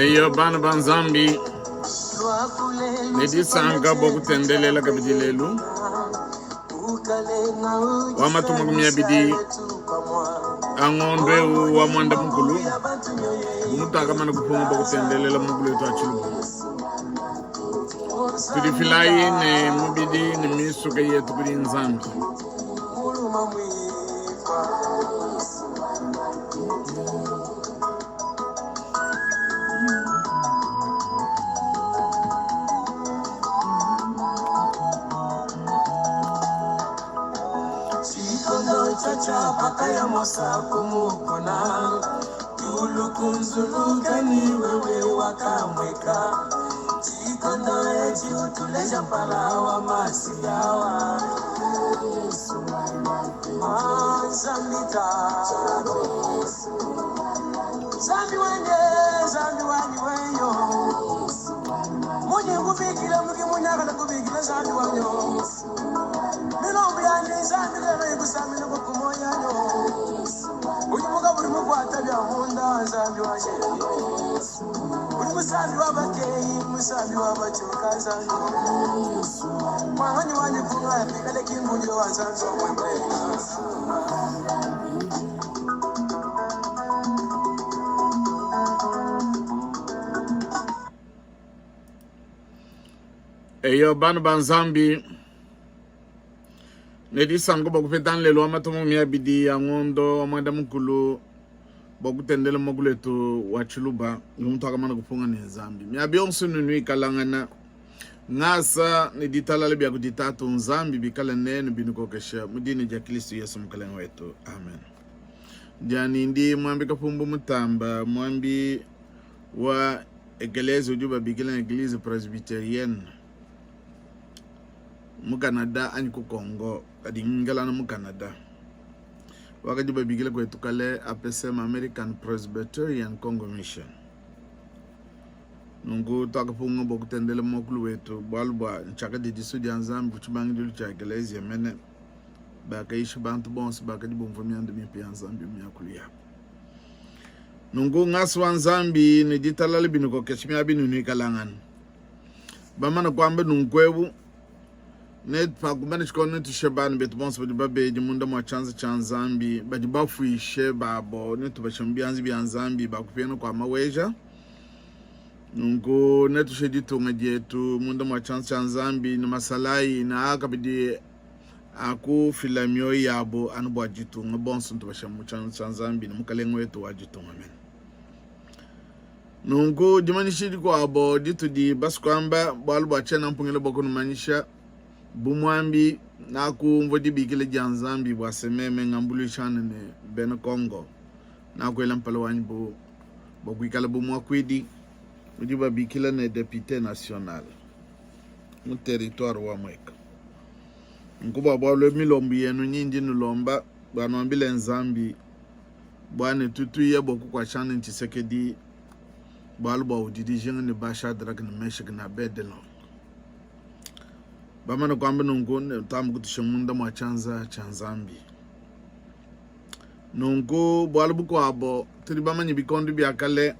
Eyo bana banzambi nedi sanga boku tendelela kabidilelu wamatumagumya bidi angondwe wa mwanda mukulu mutaka mana kupunga boku tendelela mukulu yetu achilu kudifilai ne mubidi ne misuka yetu kudi nzambi Bakaya mosa kumukona tulukunzuluka ni wewe wakamweka chikondo eji utuleja palawa masiyawa Zambita Zambi wanyi weyo Mwenye kubikila mki munyaka kubikila zambi wanyo Milombi yane zambi lele kusami na kukumoya yo Ujimuka buri mukwata bya hunda zambi wanje Uri musambi wabakeyi musambi wabachuka zambi Mwanyi wanye kunwa yapikale kimbujiro wa zambi wa mwembe Eyo bana banzambi nedi sango boku fetan lelo amatomo miya bidi angondo amanda mukulu boku tendele moguleto wachiluba ngumutaka mana kufunga ni zambi miya bionsu nunui kalangana ngasa nedi talale biya kuditatu nzambi bikala nenu binukokesha mudini ja Kristo Yesu mkalenga wetu amen. Jani ndi mwambi kapumbu mutamba mwambi wa ekelezi ujuba bikila ekelezi presbyterienne mu Canada ani ku Congo kadi ngalana mu Canada wakati babigile kwetu kale APCM American Presbyterian Congo Mission nungu takapunga bokutendele mokulu wetu balwa nchaka de disudi anzambi kuchibangi dilu cha ekelezi mene bakaishi bantu bonse bakadi bomvumyande mipi anzambi myakulu ya nungu ngasu anzambi ne ditalale binuko keshimya binu ni kalangan bamana kwambe nunkwebu ne pakumane chikono tishabani betu bonse badi babeji munda mwa chanzambi badi bafuishe babo ne tubashambyanzi byanzambi bakupena kwa maweja nungu ne tusheditunga jetu munda mwa chanzambi na masalai na akabidi aku filamio yabo anubwa jitunga bonse tubashamu chanzambi na mukalengo wetu wajitunga men nungu jimanishidi kwa abo ditu di baskwamba balubwa chena mpungile bokunu manisha bumwambi naku mvodi bikile janzambi bwa sememe ngambulu chane ne ben Congo naku elampala wanyi bo kwikala bumwa kwidi ujiba bikile ne député national mu territoire wa mweka nkuba bwalo milombi yenu nyindi nulomba bwana mbile nzambi bwana tutu yebo kwa chane ntisekedi balbo udidi jengene basha drag ne meshik na bedelo bamana kwamba nungu tamu kutushimunda mwa chanzambi nungu bwalbu kwa abo turi bamanyi bikondi byakale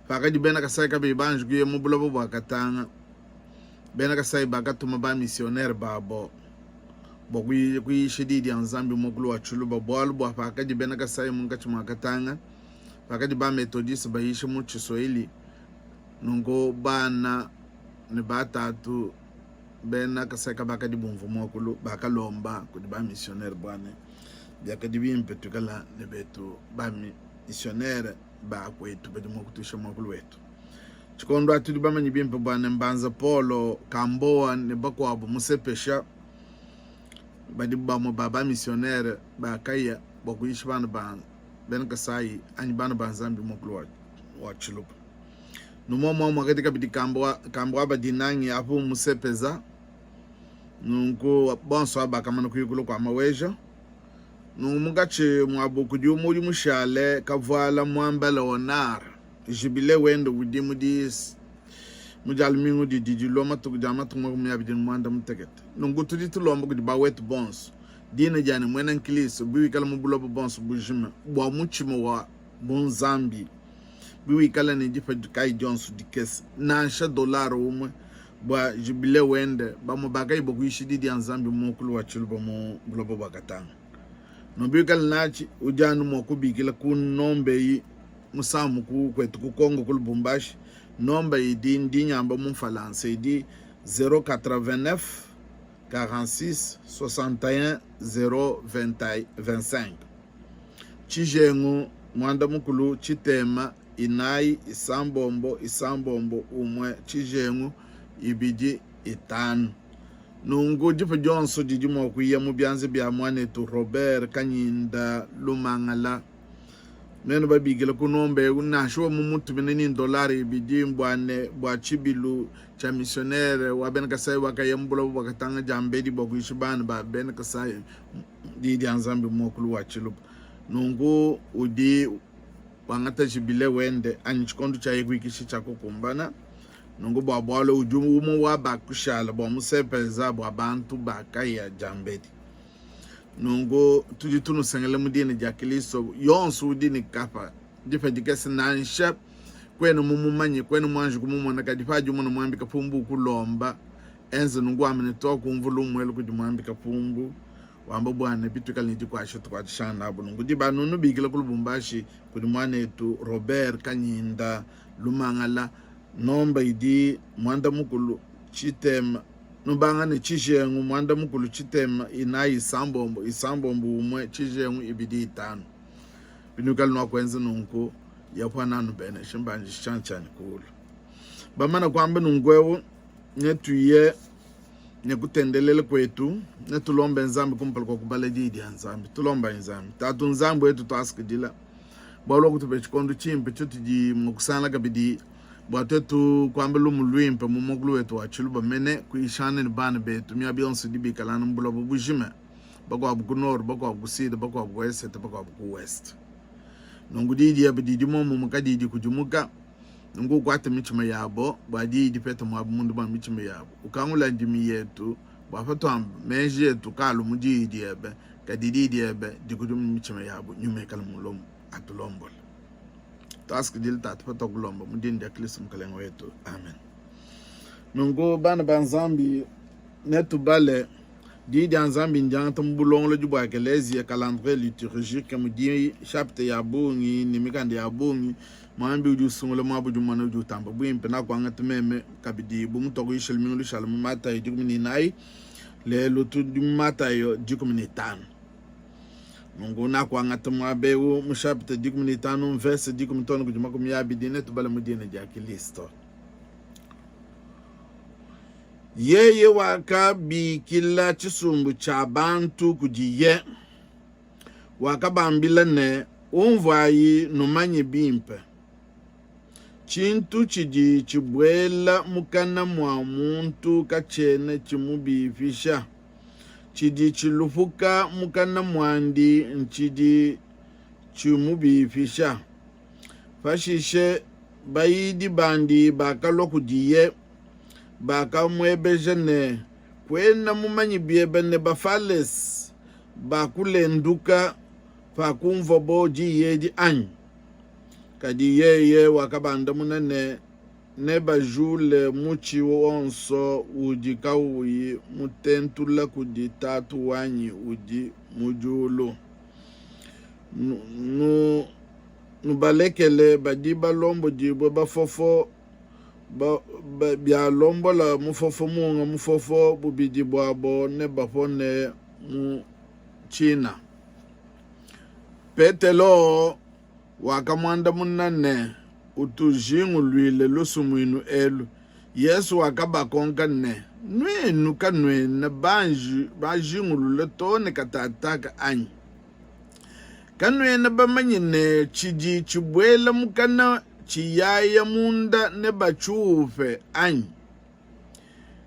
fakaji bena kasai kabe banju kuye mubulabo bwakatanga bena kasai bakatuma ba missionnaire babo bokwi shididi anzambi mokulu wa chuluba bwalbu fakaji bena kasai mungachi mwakatanga fakaji ba methodist bayishi mu Kiswahili nungu bana ne batatu bena kaseka bakadi bumvumo kulu bakalomba kudi ba missionnaire bwane byakadi bimpetu kala ne betu ba missionnaire ba kwetu badi mokutusha mokulu wetu chikondo atudi ba manyi bimpe bwane mbanza polo kamboa ne bakwabo musepesha badi ba mo baba missionnaire ba kaya bokuishi bana ba ben kasai ani bana banzambi mokulu wa chilupa numomo mwakati kabidi kamboa badinangi apu musepeza nungu bonso abakamana kuyikulo kwa maweja numugache mwabukudi umuri mushale kavala mwambala onar jibile wendo wudimu dis mujalmingu di dijiloma tukujama tumwe yabidin mwanda mutegete nungu tudi tulomba kudi ba wet bonso dina jani mwena nkiliso biwi kala mubulobo bonso bujima bwa muchimo wa bonzambi biwikala ni jipa kai Johnson dikes na sha dollar umwe bwa jibile wende bamo bagai bogu ishidi di anzambi mokulu wa chuluba mo bulobo bakatanga no biwikala nachi ujanu moku bigila ku nombe yi musamu ku kwetu ku Kongo ku Lubumbashi nombe yi di nyamba mu Falansa di 089 46 61 025 chijengu mwanda mukulu chitema inai isambombo umwe chijengu ibidi itanu nungu jipa Johnson jijimo kuya mubyanze bya mwane tu Robert Kanyinda Lumangala nene babigila kunombe unasho mumutu binini dolari ibidi mbwane bwa chibilu cha missionnaire wa ben kasai wakayambula wakatanga jambedi bokuishibana ba ben kasai di anzambi mokulu wa chiluba nungu udi wangata jibile wende anichikondo cha yegwikishi cha kukumbana nungu bwabwalo ujumu wa bakushala bwa musepeza bwa bantu bakaya jambedi nungu tujitunu sengele mudini jakiliso yonsu udini kapa difa dikese nansha kwenu mumumanyi kwenu mwanju kumumona kadifaji muna mwambika pumbu kulomba enze nungu amene toku mvulu mwelu kujumwambika pumbu wamba bwana bitukali niti kwa shoto kwa shana abu nungu diba nunu bigila ku Lubumbashi kudi mwane tu Robert Kanyinda Lumangala nomba idi mwanda mukulu chitema nubanga ni chijengu mwanda mukulu chitema inai isambombo umwe chijengu ibidi itanu binukali nwakwenze nungu yapwana nubene shimbanji chanchani kulu bamana kwamba nungwewu netuye nekutendelele kwetu netulomba nzambi kumpala kwa kubala didi nzambi tulomba nzambi tatu nzambi wetu twasikidila bwalo kutube chikondo chimpe chotiji mukusana kabidi bwatetu kwamba lumulwimpe mumokulu wetu wachiluba mene kuishane ni bana betu miya bionsu dibi kalana mbula bujime bakwa buku nord bakwa buku sida bakwa buku west bakwa buku west nungu didi ya bididi momu mukadidi kujumuka nungu kwate michima yabo bwadidi peta mwabu mundu ba michima yabo ukangula ndimi yetu bwafatwa meji yetu kalu mudidi ebe kadididi ebe dikudumu michima yabo nyume kala mulomu atulombola task dil tatu pata kulomba mudindi ya kristo mkalengo wetu amen nungu bana banzambi netu bale didi anzambi njanta mbulongo jubu akelezi ya calendrier liturgique mudi chapte ya bungi nimikande ya bungi mwambi ujusungule mwabu jumana ujutamba bwimpe na kwa ngatumeme kabidi bumutogo ishel mingulu shalmu mata yu dikumini nai le lutu mata yu dikumini tanu nungu na kwa ngatumwabe u mshapte dikumini tanu verse dikumitono kujumako miyabi netu bala mudine jaki listo yeye wakabi kila chisumbu cha bantu kujiye wakabambila ne umvayi numanyi bimpe chintu chiji chibwela mukana mwa muntu kachene chimubifisha chidi chilufuka mukana mwandi nchidi chimubifisha fashishe bayidi bandi bakalo kujiye baka mwebeje ne kwena mumanyi biebe ne bafales bakulenduka fakumva boji yedi anyi kadi yeye wakabanda munene ne bajule muchi wonso uji kawuyi mutentula kudi tatu wanyi uji mujulu nubalekele badiba lombo jibwe bafofo bia lombo la mufofo munga mufofo bubidi bwabo ne bafone mu China petelo wakamwanda munane utujingu lwile lusumwinu elu Yesu wakabakonka ne nwenu kanwena bajingu lule tone katataka anyi kanwena bamanyine chiji chibwela mukana chiyaya munda ne bachufe anyi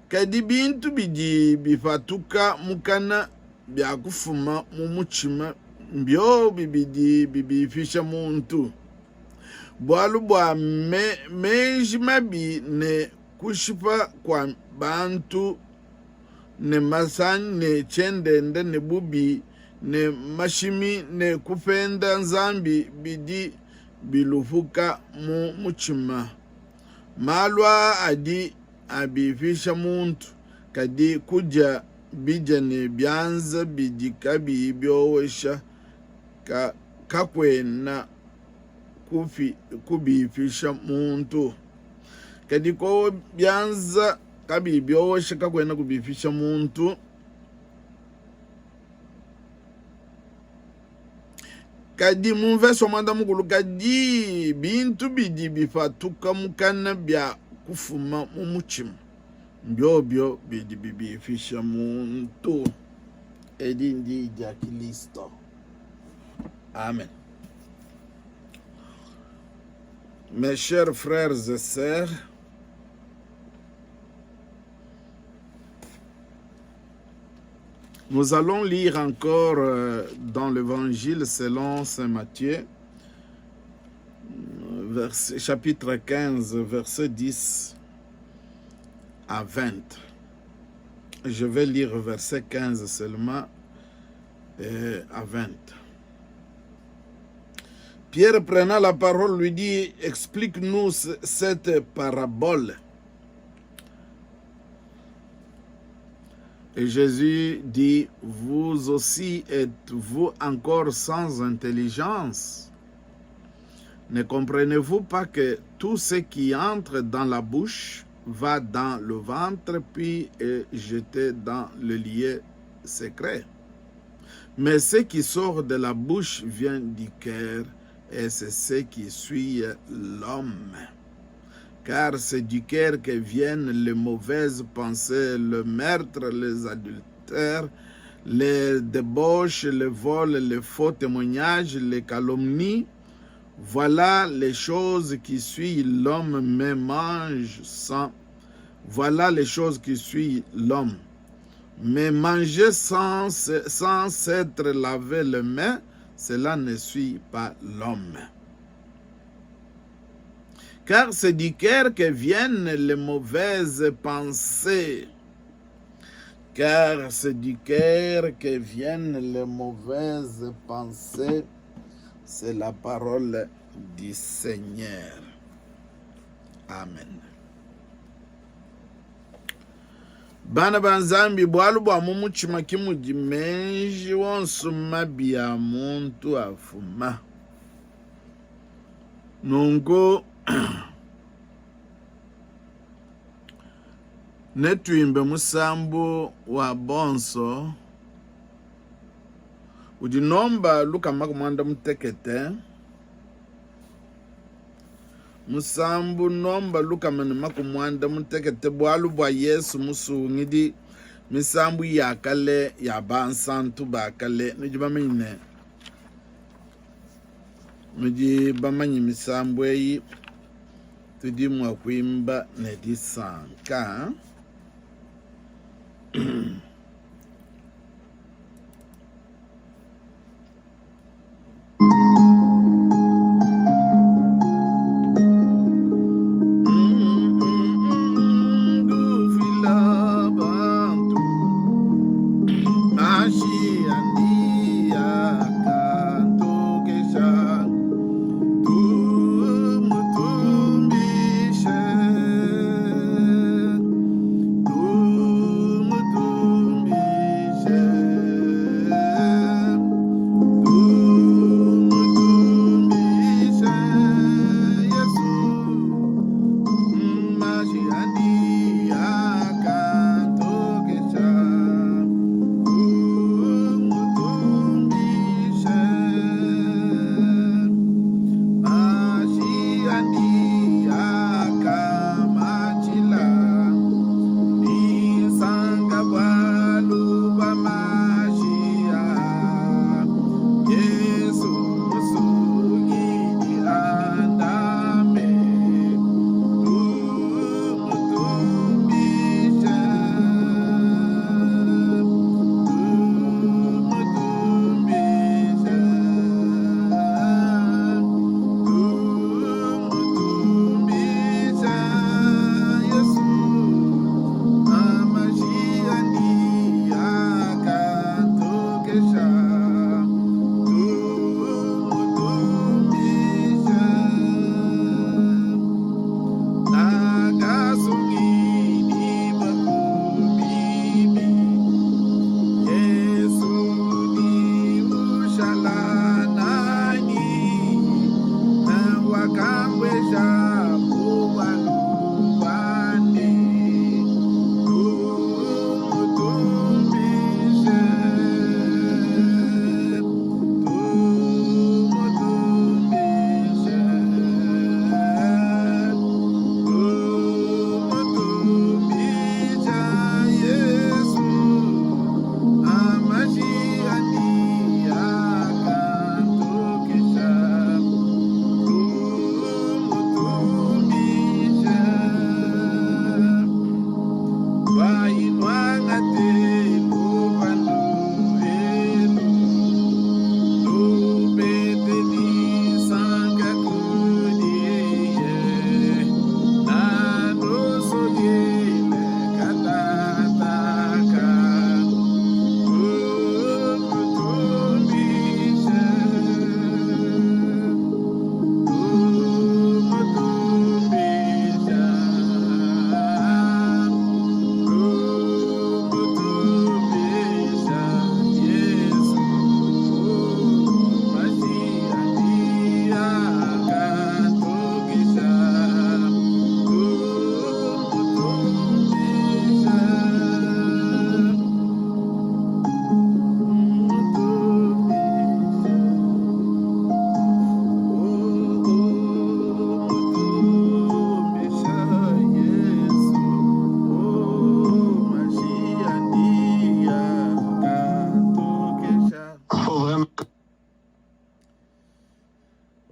kadi bintu biji bifatuka mukana byakufuma mumuchima mbyo bibifisha muntu bwalu bwa meji mabi ne kushipa kwa bantu ne masani ne chendende ne bubi ne mashimi ne kupenda nzambi bidi bilufuka mu muchima malwa adi abifisha muntu kadi kuja bijane byanza bidika bibyowesha kakwena kubifisha muntu kadi ko byanza kabibyowesha kakwena kubifisha muntu kadi mumveso mwanda mukulu kadi bintu bidi bifatuka mukana bya kufuma mumuchima byobyo bidi bibifisha muntu edi ndi ja Kristo. Amen. Mes chers frères et sœurs, nous allons lire encore dans l'évangile selon saint Matthieu, chapitre 15, verset 10 à 20. Je vais lire verset 15 seulement à 20. Pierre, prenant la parole, lui dit, explique-nous cette parabole. Et Jésus dit, vous aussi êtes-vous encore sans intelligence? Ne comprenez-vous pas que tout ce qui entre dans la bouche va dans le ventre, puis est jeté dans le lieu secret? Mais ce qui sort de la bouche vient du cœur, et c'est ce qui suit l'homme. Car c'est du cœur que viennent les mauvaises pensées, le meurtre, les adultères, les débauches, les vols, les faux témoignages, les calomnies. Voilà les choses qui suivent l'homme, mais mange sans. Voilà les choses qui suivent l'homme. Mais manger sans s'être lavé les mains, cela ne suit pas l'homme. Car c'est du cœur que viennent les mauvaises pensées. Car c'est du cœur que viennent les mauvaises pensées. C'est la parole du Seigneur. Amen. Bana banzambi bwalu bwa mumuchima kimujimenji wonsuma bya muntu afuma. Nungo netwimbe musambu wa bonso udinomba luka makumanda mutekete musambu nomba luka makumanda mutekete bwalu bwa Yesu musungidi misambu yakale ya bansantu bakale nijibamine mujibamanyi misambu eyi tudi mwakwimba nedisanka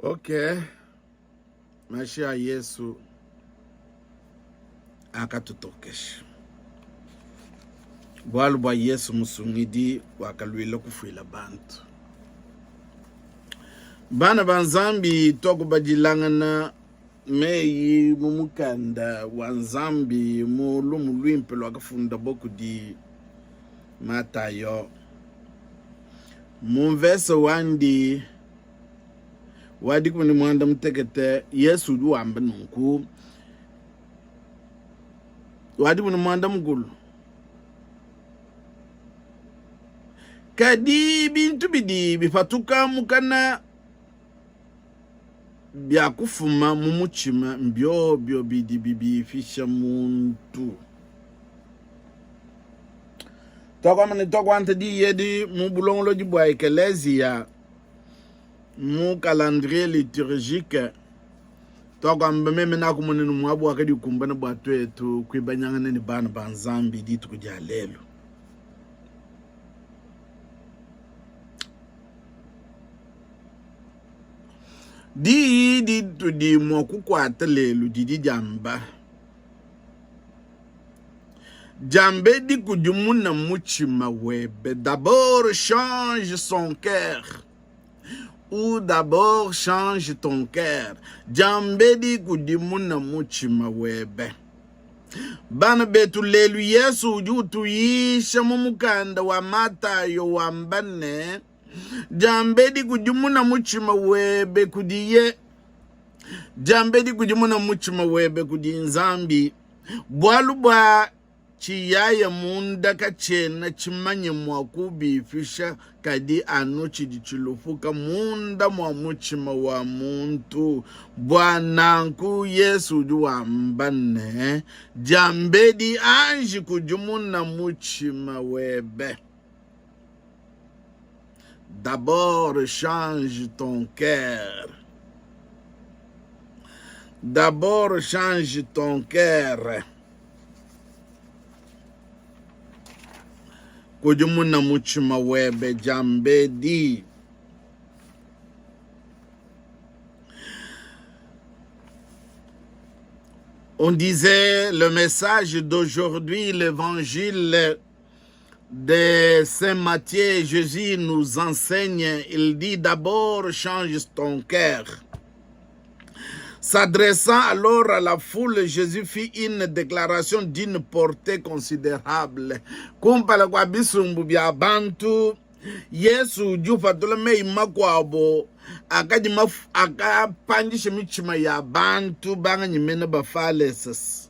Okay, maisha ya Yesu akatutokesha. Bwalu bwa Yesu musungidi wakalwila kufwila bantu. Bana banzambi tokubajilangana meyi mumukanda wanzambi mulumu lwimpe lwakafunda boku di Matayo. Mumvese wandi wadi kumani mwanda mtekete Yesu duwamba nunku. Wadi kumani mwanda mgulu. Kadi bintu bidi bifatuka mukana byakufuma mumuchima mbyo bidi bibi fisha muntu. Toko mani toko ante di yedi mubulonglo jibwa ekelezia mu calendrier liturgique toko mbe na kumuni numwabu wakadi kumbana bwatu etu kwibanyangane ni bana banzambi di tukuja lelo. Di tu di moku kwata lelu di jamba. Jambe di kujumuna muchima webe. D'abord change son cœur. Ou d'abord change ton cœur. Jambe di kujumuna muchima webe. Bana betu lelu Yesu ujutu yisha mumukanda wa Matayo wa mbane. Jambedi kujumuna muchima webe kudiye. Jambedi kujumuna muchima webe kudi nzambi. Bwalu bwa chiyaya munda kachena chimanye mwakubi fisha kadi ano chidichilufuka munda mwa muchima wa muntu. Bwananku Yesu duwa mbane. Jambedi anji kujumuna muchima webe. D'abord, change ton cœur. D'abord, change ton cœur. Kujumuna muchima webe jambe di. On disait le message d'aujourd'hui, l'évangile de Saint Matthieu, Jésus nous enseigne, il dit d'abord change ton cœur. S'adressant alors à la foule, Jésus fit une déclaration d'une portée considérable. Kumpala kwa bisumbu bya bantu, Yesu jufa toleme imakwabo, akapanjishe michima ya bantu, banga nyimene bafalesas.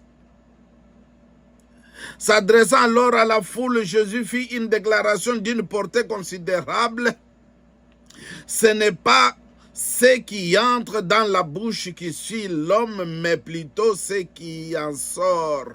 S'adressant alors à la foule, Jésus fit une déclaration d'une portée considérable. Ce n'est pas ce qui entre dans la bouche qui suit l'homme, mais plutôt ce qui en sort.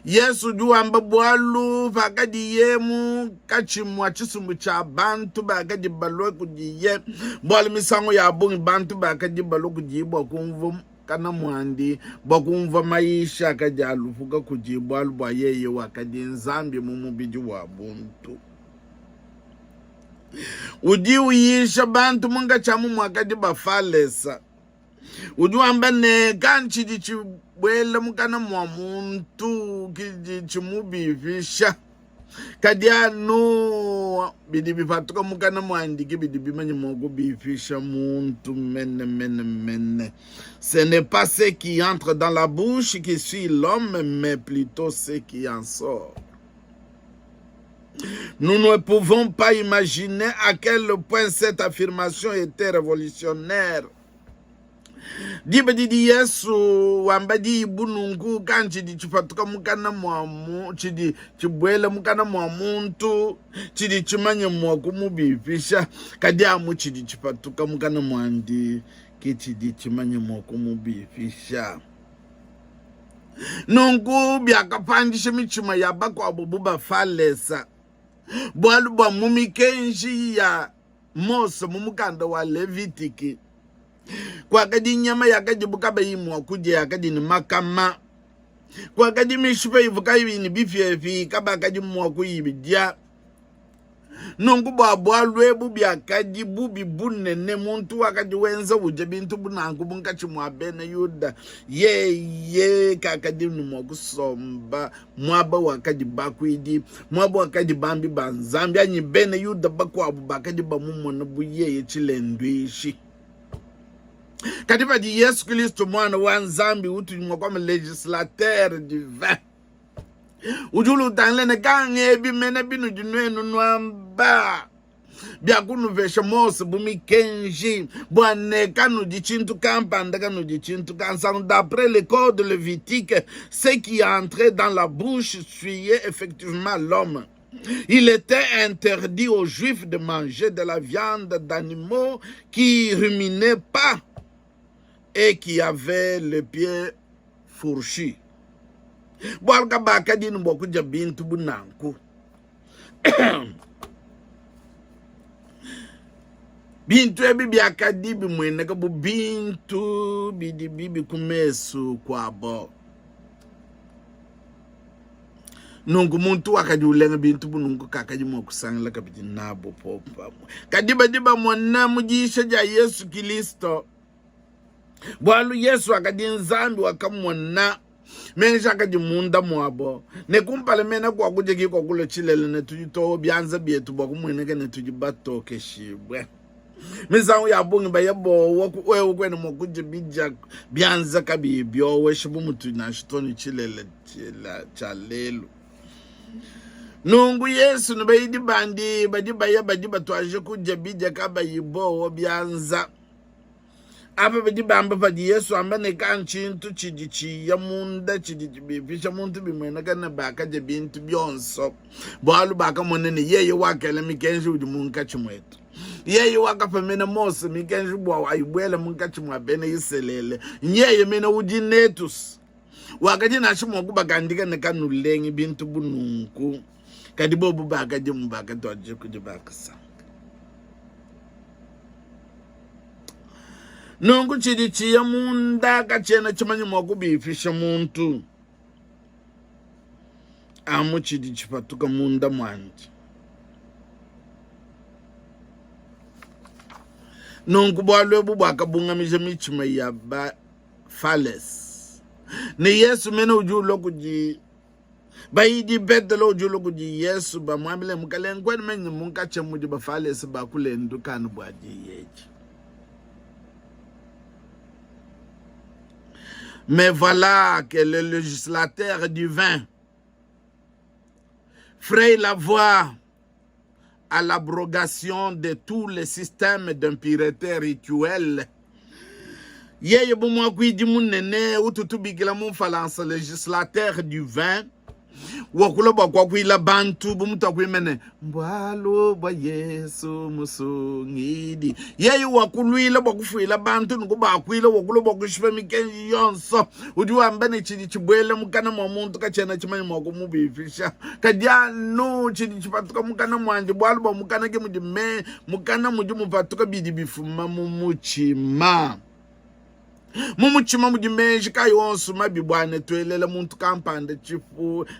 Yesu juamba bwalu vakadi yemu kachimwa chisumbu cha bantu bakadi balwe kujiye bwali misango ya bungi bantu bakadi balwe kujibwa kumvu kana mwandi bakumva maisha kajalufuka kujibwa alubwa yeye wakadi nzambi mumubiji wa buntu uji uyisha bantu munga chamu mwakadi bafalesa ujuamba ne kanchi dichibwele mukana mwa muntu kichimubifisha kadianu bidibi fatuka mukana mwandiki bidibi manyi mogo bifisha muntu mene. Ce n'est pas ce qui entre dans la bouche qui suit l'homme, mais plutôt ce qui en sort. Nous ne pouvons pas imaginer à quel point cette affirmation était révolutionnaire. Dibadi Yesu wambadi ibunungu kanchi di chifatuka mukana mwamu chidi chibwele mukana mwamuntu chidi chimanye mwakumubipisha kadiamu chidi chifatuka mukana mwandi kichidi chimanye mwakumubifisha nungu byakapandisha michima yabako abububa falesa bwalu bwa mumikenji ya Mose mumukanda wa Levitiki kwa kadi nyama yakadi bukaba yimwa kuje yakadi ni makama kwa kadi mishipa ivuka ni bifyefi kaba kadi mwa kuyibidya nungu bwalwe bubyakadi bubi bunene muntu wakadi wenza uje bintu bunangu bunkachi mwabene yuda ye kakadi ni mwa kusomba mwaba wakadi bakwidi mwaba wakadi bambi banzambi anyi bene yuda bakwa bakadi bamumona buye chilendwishi katiba di Yesu Kristo mwana wa nzambi utu kwa legislateur divin ujulu tanlene kange bimene binu junwenu nwamba byakunu vesha Mose bumi kenji bwane kanu di chintu kampanda kanu di chintu kansanu d'après le code lévitique ce qui entrait dans la bouche suyait effectivement l'homme. Il était interdit aux Juifs de manger de la viande d'animaux qui ruminaient pas et qui avait le pied fourchu. Bwalka baka dinu boku jabintu bunanku. Bintu ebi byakadi bimwene kabu bintu bidi bibi kumesu kwabo. Nungu muntu wakadi ulenga bintu bunungu kakadi mwakusangla kabidi nabo popa. Kadiba diba mwana mujisha ja Yesu Kristo. Bwalu Yesu akadi nzambi wakamwana menja akadi munda mwabo ne kumpale mena kwa kujeki kwa kule chilele ne tujito byanza bietu bakumweneke ne tujibatoke shibwe mizangu ya bungi ba yebo wewe kwene mokuje bija byanza kabibyo weshibu mutu na shitoni chilele chalelu nungu Yesu nubayidi bandi badiba ya badiba tuaje kuje bija kaba yibo byanza apa badiba amba badi Yesu amba ne kanchintu chidichi ya munda chidichi bifisha muntu bimwena kana baka je bintu byonso bwalu baka monene yeye wakele mikenji udi munka chimwetu yeye wakapamena Mose mikenji bwa waibwela munka chimwa bene yiselele yeye mena udi netus wakati nashimo kubagandika ne kanulengi bintu bununku kadibo bubaka je mbaka toje kujibakasa nungu chidichi ya munda kachena chimanyi mwakubifisha muntu amu chidichi patuka munda mwanje nungu bwalwe bubaka bungamisha michima ya ba fales ni Yesu mena ujulo kuji bayidi bedelo ujulo kuji Yesu ba mwamile mkalengweni menye munkache mudi ba fales ba kule ndukanu bwaji yeji. Mais voilà que le législateur divin fraye la voie à l'abrogation de tous les systèmes d'impureté rituelle. Yeye bumwa kwidi munene ututubikila mumfalansa législateur divin wakula kwa kuila bantu bumuta kuimene mbwalo bwa Yesu musungidi yeyi wakulwila bakufuila bantu nukuba akwila wakula bakushifa mikenji yonso udiwa mbene chidi chibwele mukana mwa muntu kachena chimanyi mwako mubifisha kajanu chidi chipatuka mukana mwanje bwalo ba mukana ke mujime mukana muju mupatuka bidi bifuma mumuchima mujimeji kayonsu mabibwane twelela muntu kampande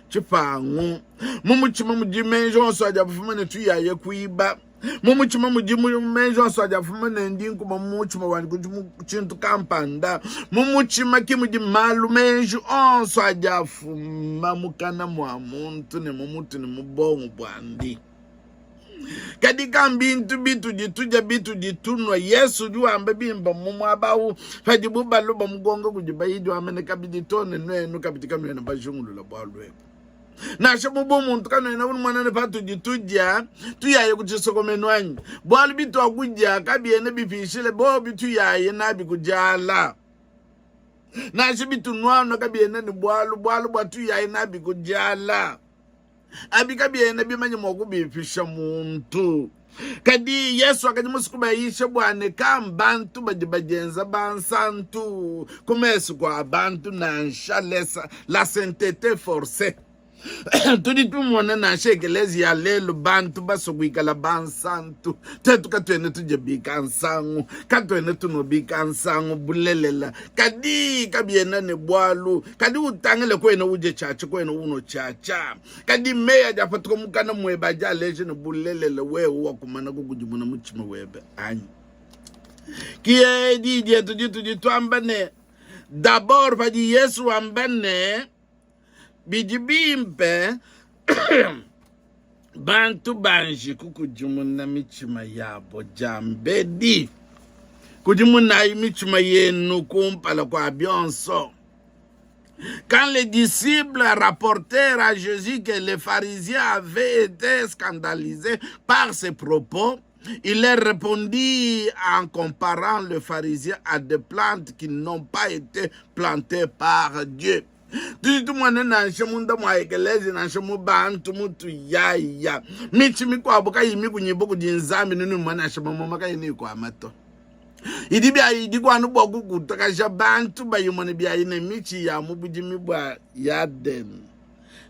chifangu mumuchima mujimeji onsu ajabufumane tuyaye kuiba mumuchima mujimeji onsu ajabufumane ndinku mumuchima wani kuchintu kampanda mumuchima kimujimalu meji onsu ajafuma mukana mwa muntu ne mumutu ne mubongo bwandi kadika mbintu bitu jituja bitu jitunwa Yesu juambe bimba mumwabahu fajibu baluba mgongo kujibaidi wamene kabidi tone nwenu kabitika nwenu bashungulu la balwe na shamubo muntu kanwena mwanane patu jituja tuyaye kuchisoko menwanyi bwalu bitu wakuja kabiene bifishile bo bitu yaye nabi kujala na shibitu nwano kabiene ni bwalu bwatu yaye nabi kujala abika biene bimanyi mwoku bifisha muntu kadi Yesu akajimusukuba yishe bwane kambantu bajibajenza bansantu kumesu kwa abantu na nshalesa la sainteté forcée tudi tumone na shekelezi ya lelo bantu basokwikala bansantu tetu katwene tujebika nsangu katwene tunobika nsangu bulelela kadi kabiena ne bwalu kadi utangele kwene uje chacha kwene uno chacha kadi meya jafatuko mukana mweba jaleje ne bulelela wewe wakumana kukujimuna muchima webe anyi kie dije tujitu ambane d'abord fadi Yesu ambane bijibimpe bantu banji kukujimuna michima yabo jambedi kujimuna michima yenu kumpala kwa bionso. Quand les disciples rapportèrent à Jésus que les pharisiens avaient été scandalisés par ses propos, il leur répondit en comparant les pharisiens à des plantes qui n'ont pas été plantées par Dieu. Tutu mwana na nshamunda mwaekelezi na nshamu bantu mutu yaya michi kwa buka yimi kunyibo kujinzambi nunu mwana nshamu maka yini kwa mato idi bia idi kwa nubo kukutakasha bantu bayumone bia yine michi ya mubujimi bwa yaden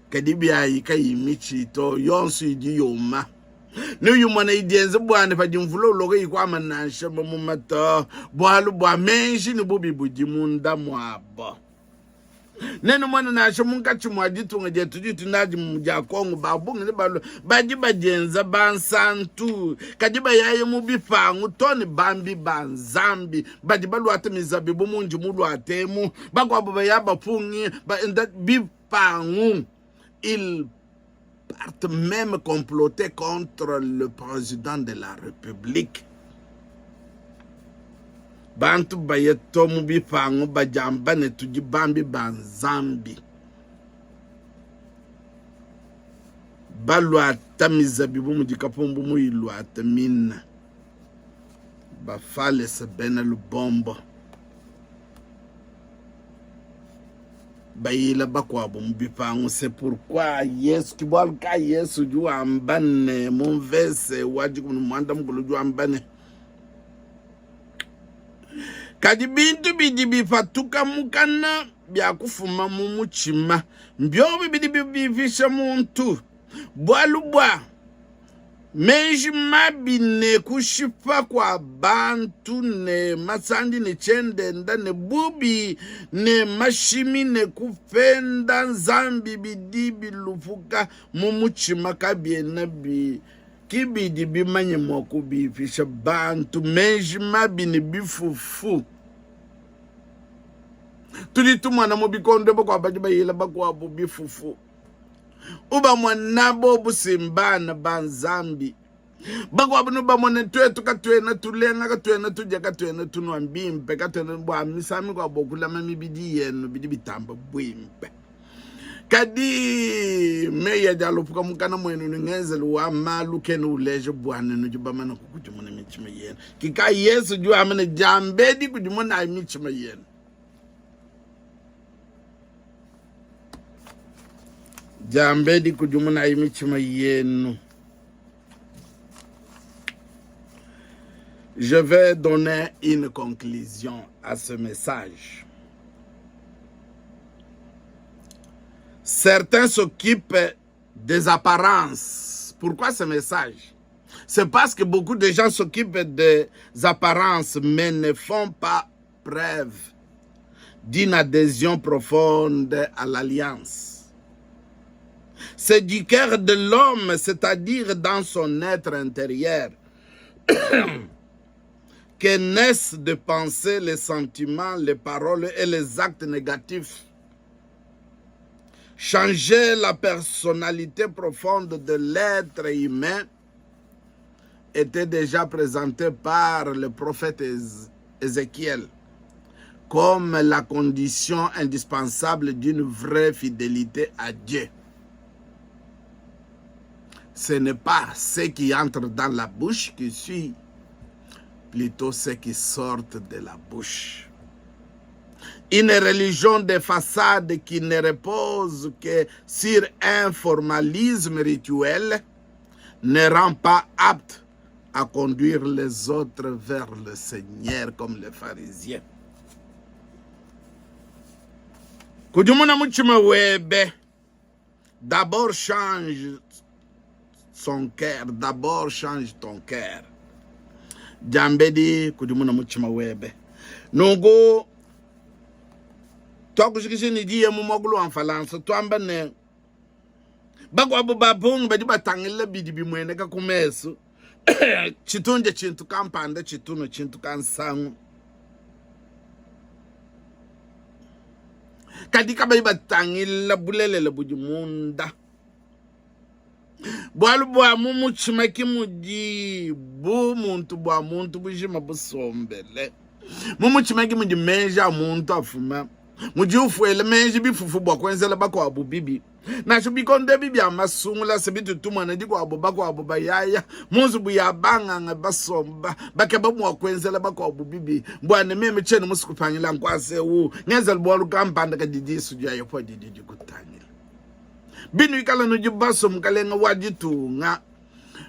kadi bia yika yimichi to yonsu idi yoma New yumana idienze bwane pa jimvulo loge yikwa manasha mato bwalu bwa menshi ni bubi bujimunda mwabo neno mwana na shamunga chimwajitu ngajetu jitu naji mjakongu babungi balo baji bajenza bansantu kajiba yaye mubifangu toni bambi banzambi baji balu atemizabibu munji mulu atemu bagwa baba yaba pungi bifangu ils partent même comploter contre le président de la République. Bantu bayeto mubifangu bajambane tujibambi banzambi balu atamizabibu mujikapumbu muilu atamina bafale sabena lubombo bayila bakwabu mubifangu. C'est pourquoi Yesu kibalka Yesu ju ambane monvese wajiku mwanda mkulu ju ambane kadi bintu bidi bifatuka mukana bya kufuma mumuchima mbyobi bidi bifisha muntu bwalubwa menji mabine kushifa kwa bantu ne masandi ne chendenda ne bubi ne mashimi ne kufenda nzambi bidi bilufuka mumuchima kabiena bi kibidi bimanye moko bifisha bantu menji mabine bifufu tulitu mwana mubikondo bakwa bajiba yela bakwa bifufu uba mwanabo busimbana banzambi bakwa bunu bamone twetu katwena tulenga katwena tujja katwena tunwa mbimpe katwena bwa misami kwa bokula mamibidi yenu bidi bitamba bwimpe kadi meya jalupuka mukana mwenu ngeze luwa malu kenu uleje bwana nujubamana kukujumuna michima yenu kika Yesu jua amene jambedi kujumuna michima yenu. Jambedi kujumuna imichima yenu. Je vais donner une conclusion à ce message. Certains s'occupent des apparences. Pourquoi ce message? C'est parce que beaucoup de gens s'occupent des apparences, mais ne font pas preuve d'une adhésion profonde à l'alliance. C'est du cœur de l'homme, c'est-à-dire dans son être intérieur, que naissent de penser les sentiments, les paroles et les actes négatifs. Changer la personnalité profonde de l'être humain était déjà présenté par le prophète Ézéchiel comme la condition indispensable d'une vraie fidélité à Dieu. Ce n'est pas ce qui entre dans la bouche qui suit, plutôt ce qui sort de la bouche. Une religion de façade qui ne repose que sur un formalisme rituel ne rend pas apte à conduire les autres vers le Seigneur comme les pharisiens. Kujumuna muchima webe, d'abord change son cœur, d'abord change ton cœur. Jambedi kujumuna muchima webe. Nungu tokushikisi ni diye mumogulu anfalansa tuamba ne bagwa bubabung badi batangile bidibi mwene kakumesu chitunje chintu kampanda chituno chintu kansangu kadika bayi batangile bulelele bujimunda bwalu bwa mumu chimaki muji bu muntu bwa muntu bujima busombele mumu chimaki muji menja muntu afuma muji ufuele menji bifufu bwa kwenzela bako abu bibi na shubikonde bibi amasungula sebitu tumana diko abu bako abu bayaya muzu buya banga nga basomba bake bamu wakwenzela bako abu bibi mbwane meme chene musikupangila nkwase wu ngenzela bwalu kampanda kadidi suja yopo didi kutangila binu ikala nuji baso mkalenga wajitunga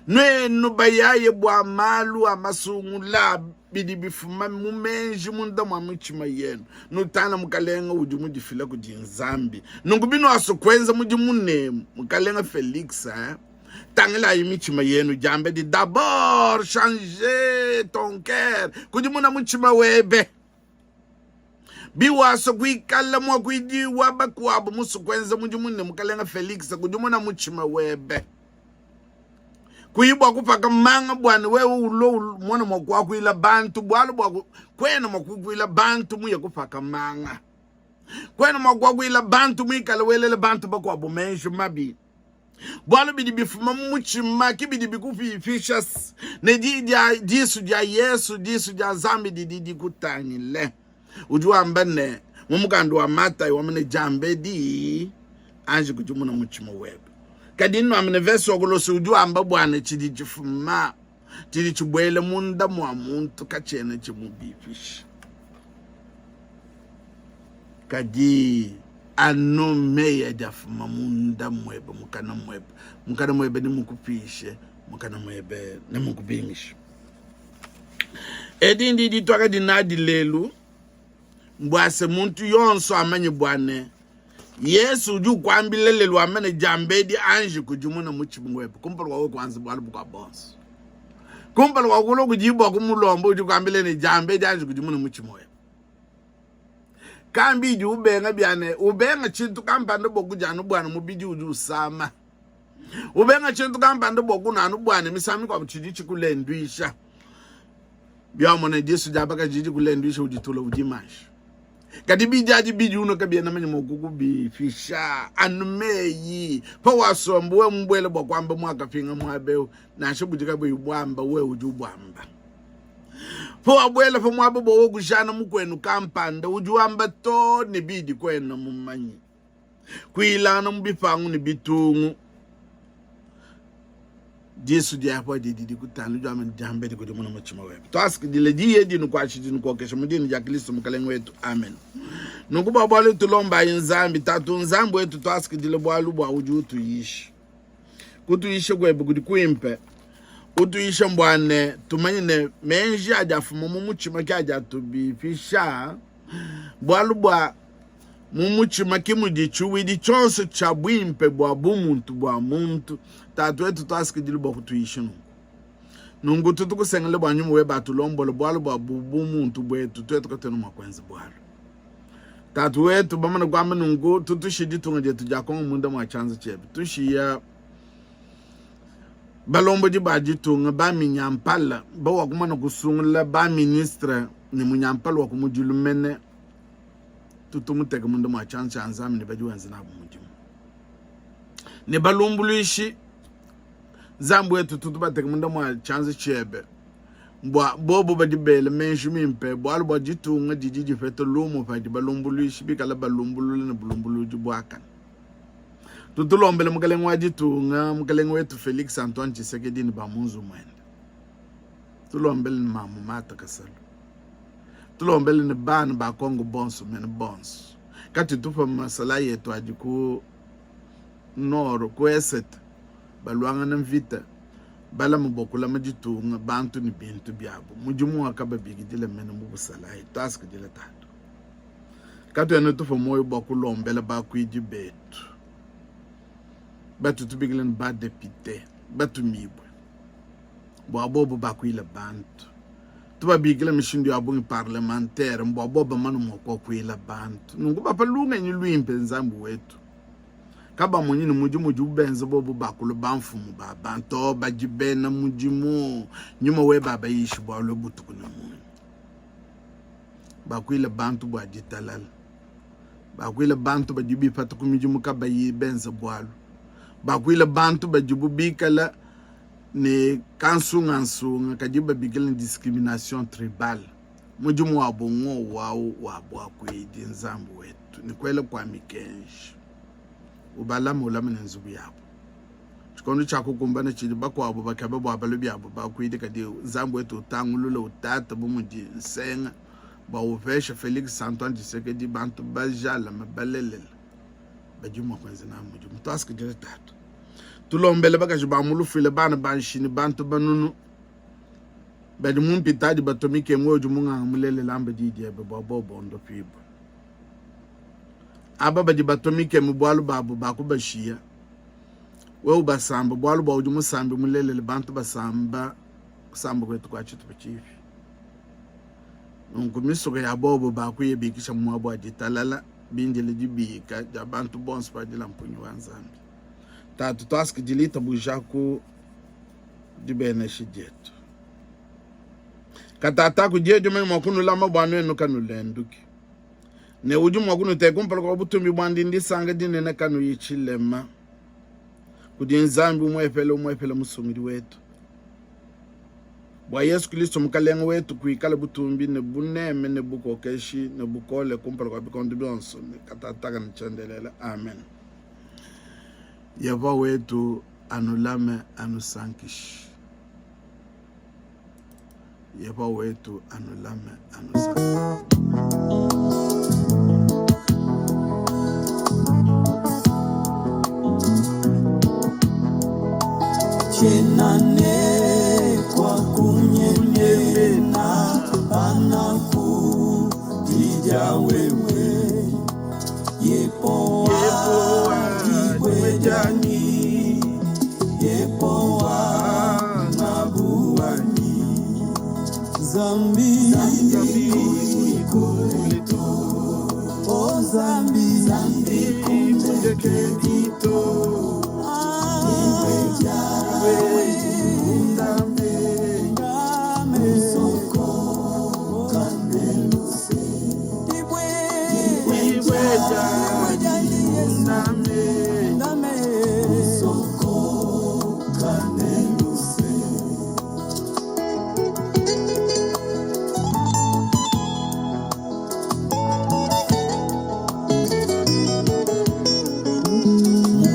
nwe nubayaye bwa malu amasungula bidi bifuma mumenji munda mwamuchima yenu nutana mukalenga uji mujifila kudi nzambi nungubino asokwenza muji munemu mukalenga Felix tangela imichima yenu jambe di d'abord changer ton cœur kudi muna muchima webe biwa sokwikala mwa kwidi wabakwabu musokwenza muji munemu mukalenga Felix kudi muna muchima webe kuibwa kupaka manga bwana wewe ulo mwana mwa kuila bantu bwalo bwa kwena mwa kuila bantu muye kupaka manga kwena mwa kuila bantu mwikala welele bantu bakwa bumenshi mabi bwalo bidi bifuma muchima kibidi bikufi fishas ne disu ja Yesu disu ja zambi didi kutangile ujua mbane mumukando wa mata wamene jambe di anje kujumuna muchima wewe kadino amene verse ogolosi uju amba bwana chidi chifuma chidi chibwele munda mwa muntu kachene chimubifish kadi anume ya jafuma munda mwebe mukana mwebe ni mukupishe mukana mwebe ni mukubingisha edi ndi twaka dinadi lelu mbwase muntu yonso amanye bwane Yesu uju kwambile lelu amene jambedi anji kujumuna muchimwepo kumpalo wawo kwanza bwalu bwa boss kumpalo wawo kujibwa kumulombo uju kwambile ni jambedi anji kujumuna muchimwepo kambi ju ubenga byane ubenga chintu kampande bokujana bwana mubiji uju usama ubenga chintu kampande bokunanu bwana misami kwa buchiji chikulendwisha byamone Yesu jabaka jiji kulendwisha ujitulo ujimashi kadi bijaji biji uno kabia na mwenye mwakuku bifisha anumeyi pa wasombo we mbwele bwa kwamba mwaka finga mwabeo na shubujika bwe ubwamba we uju ubwamba pa wabwele pa mwaba bwa kushana mkwenu kampanda uju amba to ni bidi kwenu mumanyi kuilana mbifangu ni bitungu Jesu dia hapo didi kutanu jwa men jambe di kudimu na mchima wetu. To ask dile diye di nukwashi di nukwakesha mudini ya Kristo mkalengu wetu. Amen. Nukuba bwali tulomba inzambi tatu nzambi wetu to ask dile bwalu bwa uju tuishi. Kutuishe kwebe kudikuimpe. Utuishe mbwane tumanyine menji ajafu mumuchima kia ajatubi fisha. Bwalu bwa mumuchima kimudichu widi chonse chabwimpe bwa muntu tatu wetu taski dili bwa kutuishi nungu tutukusengele bwa nyumu weba tulombolo bwalu bwa muntu bwetu twetu katenu makwenzi bwalu tatu wetu bamana kwamba nungu tutushidi tunga tujakonga munda mwa chanza chebe tushiya balombo di baji tunga ba minyampala ba wakumana kusungula ba ministre ni munyampala wakumujulumene tutumuteka mundu mwa chanza anzami ni bajuwenzi na bumujimu ne balumbuluishi zambu wetu tutubateka mundu mwa chanza chebe mbwa bobo badibele menshi mimpe bwalu bwa jitunga jijiji feto lumu padi balumbuluishi bikala balumbulule na bulumbuluji bwakan tutulombele mukalengu wa jitunga mukalengu wetu Felix Antoine Tshisekedi ni bamunzu mwende tulombele ni mamu mata kasalu tulombele ni bana ba Kongo bonso mene bonso kati tufa masala yetu ajiku noro ku eset balwanga na mvita bala mubokula majitunga bantu ni bintu byabo mujumu wakaba bigidile mene mubusala task dile tatu kati ene tufa moyo bokulombele ba kuiji betu batu tubigilen ba depute batu mibwe bobo ba kuila bantu tuba bigile mishindu ya bungi parlementaire bobo manu moko kuila bantu nungu ba palunga ni lwimpe nzambu wetu kaba monyini mujimu benze bobo bakulu bamfumu ba banto bajibena mujimu nyuma we baba yishi bwa lobutu kuna munyi bakwile bantu bwa jitalal bakwile bantu bajibi patu kumijimu kaba yi benze bwalu bakwile bantu bajibu bikala ne kansunga kajiba bigala discrimination tribal mujimu wa bongo wa bwa kwidi nzambu wetu ni kwele kwa mikenshi ubalamu ulamene nzubu yabo chikondo chako kumbana chili bakwabo bakabe bwabalo byabo bakwidi kadi nzambu wetu tangulule utata bumuji senga ba uvesha Felix Antoine Tshisekedi bantu bajala mabalelele bajuma kwenze na muji mutaski jere tatu tulombele bakaje bamulufile bana banshini bantu banunu badi mumpitadi batomike mwoju munga mulele lamba didi ebe bobo ndo pibo aba badi batomike mubwalu babu bakubashia we ubasamba bwalu bawuju musambi mulele bantu basamba kusamba kwetu kwa chitu chifi nkumisoka ya bobo bakuye bikisha mwabo ajitalala bindele jibika jabantu bonse padila mpunyu wanzambi tatu task dilita bujaku dibene shijetu katata kujeju me makunu lama bwanu enu kanu lenduki ne uju makunu te kumpala kwa butumbi bwandi ndi sanga dine na kanu yichilema kudi nzambi umwefele musumiri wetu bwa Yesu Kristo mukalengo wetu kuikala butumbi ne buneme ne bukokeshi ne bukole kumpala kwa bikondi byonso katata ni chandelela amen. Yava wetu anulame anusankish. Yava wetu anulame anusankish. Chenane kwa kunyene na panaku dija wewe yepo jani yepo na buani zambi kulito o zambi kundekito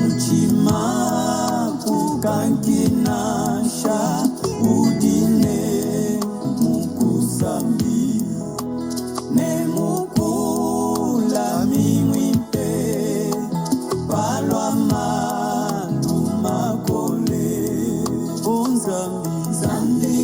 Muchima kukangina Zambi, Zambi,